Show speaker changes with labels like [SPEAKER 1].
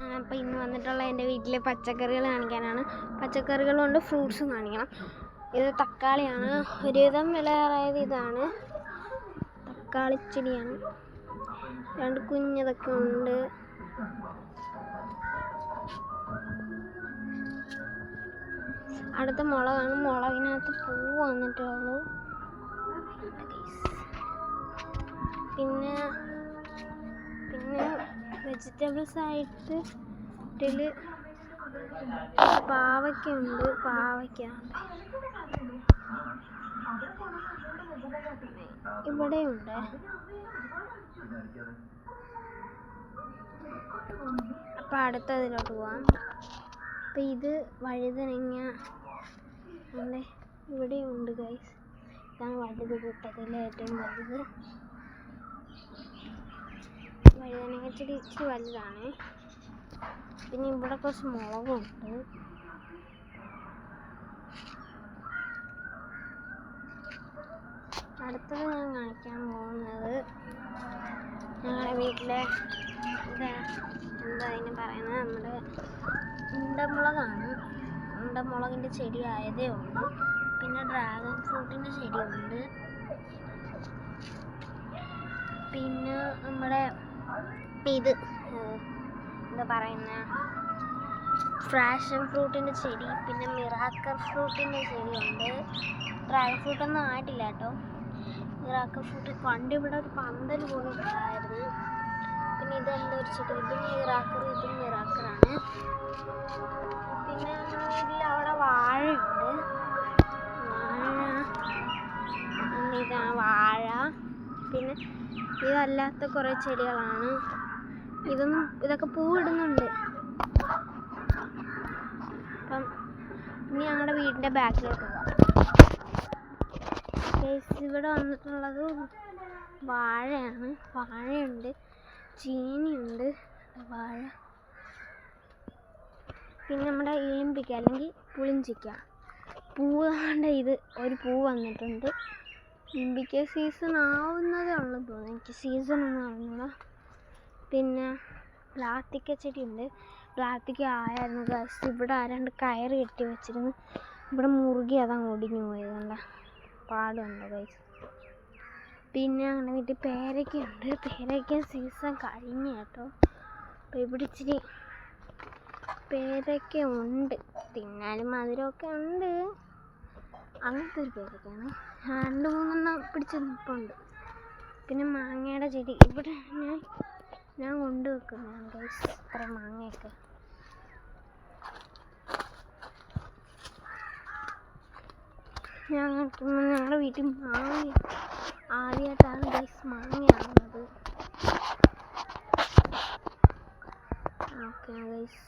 [SPEAKER 1] അപ്പോൾ ഇന്ന് വന്നിട്ടുള്ള എൻ്റെ വീട്ടിലെ പച്ചക്കറികൾ കാണിക്കാനാണ്. പച്ചക്കറികളുണ്ട്, ഫ്രൂട്ട്സും കാണിക്കണം. ഇത് തക്കാളിയാണ്. ഒരുവിധം വിലയേറിയത് ഇതാണ്. തക്കാളിച്ചെടിയാണ്. രണ്ട് കുഞ്ഞതൊക്കെ ഉണ്ട്. അടുത്ത മുളകാണ്. മുളകിനകത്ത് പൂവ് വന്നിട്ടുള്ളൂ. പിന്നെ വെജിറ്റബിൾസ് ആയിട്ട് ഇതിൽ പാവയ്ക്കുണ്ട്. ഇവിടെയുണ്ട്. അപ്പം അടുത്തതിലോട്ട് പോവാം. അപ്പം ഇത് വഴുതനങ്ങ ഉണ്ട്. ഇവിടെയുണ്ട് ഗൈസ്. ഇതാണ് വലുത്, കൂട്ടത്തിലെ ഏറ്റവും വലുത്. വഴുതനങ്ങ ചെടി ഇച്ചിരി വലുതാണ്. പിന്നെ ഇവിടെ കുറച്ച് മുളകുണ്ട്. അടുത്തത് ഞാൻ കാണിക്കാൻ പോകുന്നത് ഞങ്ങളുടെ വീട്ടിലെ എന്താ അതിന് പറയുന്നത്, നമ്മുടെ ഉണ്ടമുളകാണ്. ഉണ്ടമുളകിൻ്റെ ചെടി ആയതേ ഉള്ളൂ. പിന്നെ ഡ്രാഗൺ ഫ്രൂട്ടിൻ്റെ ചെടിയുണ്ട്. പിന്നെ നമ്മുടെ ഇത് എന്താ പറയുന്ന ഫ്രാഷൻ ഫ്രൂട്ടിൻ്റെ ചെടി, പിന്നെ മിറാക്കൽ ഫ്രൂട്ടിൻ്റെ ചെടിയുണ്ട്. ഡ്രാഗൺ ഫ്രൂട്ടൊന്നും ആയിട്ടില്ല കേട്ടോ. മിറാക്കൽ ഫ്രൂട്ട് പണ്ട് ഇവിടെ ഒരു പന്തൽ പോലും ഉണ്ടായിരുന്നു. പിന്നെ ഇതെന്തോ ഒരു ചെടി, ഇതും മിറാക്കറാണ്. പിന്നെ ഇതിൽ അവിടെ വാഴയുണ്ട്. ഇതാണ് വാഴ. പിന്നെ ഇതല്ലാത്ത കുറേ ചെടികളാണ്. ഇതൊക്കെ പൂവിടുന്നുണ്ട്. അപ്പം ഇനി ഞങ്ങളുടെ വീടിൻ്റെ ബാക്കിലോട്ട് പോകാം. ഇവിടെ വന്നിട്ടുള്ളത് വാഴയാണ്. വാഴയുണ്ട്, ചീനിയുണ്ട്, വാഴ. പിന്നെ നമ്മുടെ ഇളിമ്പിക്ക അല്ലെങ്കിൽ പുളിഞ്ചിക്ക പൂവ് കൊണ്ട് ഇത് ഒരു പൂ വന്നിട്ടുണ്ട്. ഇമ്പിക്ക സീസൺ ആവുന്നതേ ഉള്ളൂ തോന്നുന്നു. എനിക്ക് സീസണൊന്നും ആവുന്നില്ല. പിന്നെ പ്ലാത്തിക്ക ചെടിയുണ്ട്. പ്ലാത്തിക്ക ആയിരുന്നു ഗൈസ്. ഇവിടെ ആരാണ്ട് കയറ് കെട്ടി വെച്ചിരുന്നു. ഇവിടെ മുറുകി അതങ്ങ് ഒടിഞ്ഞു പോയതുകൊണ്ട് പാടുണ്ട് ഗൈസ്. പിന്നെ അങ്ങനെ വീട്ടിൽ പേരയ്ക്കയുണ്ട്. പേരയ്ക്ക സീസൺ കഴിഞ്ഞു കേട്ടോ. അപ്പോൾ ഇവിടെ ഇച്ചിരി പേരയ്ക്ക ഉണ്ട്. തിന്നാലും മധുരമൊക്കെ ഉണ്ട്. അങ്ങനത്തെ ഒരു പേരയ്ക്കാണ്. 2-3 പിടിച്ച് നിൽപ്പുണ്ട്. പിന്നെ മാങ്ങയുടെ ചെടി ഇവിടെ ഞാൻ കൊണ്ടുവെക്കുന്നതാണ് ഗൈസ്. ഇത്ര മാങ്ങയൊക്കെ ഞങ്ങളുടെ വീട്ടിൽ മാങ്ങ ആദ്യമായിട്ടാണ് ഗൈസ് മാങ്ങയാവുന്നത്. Okay guys.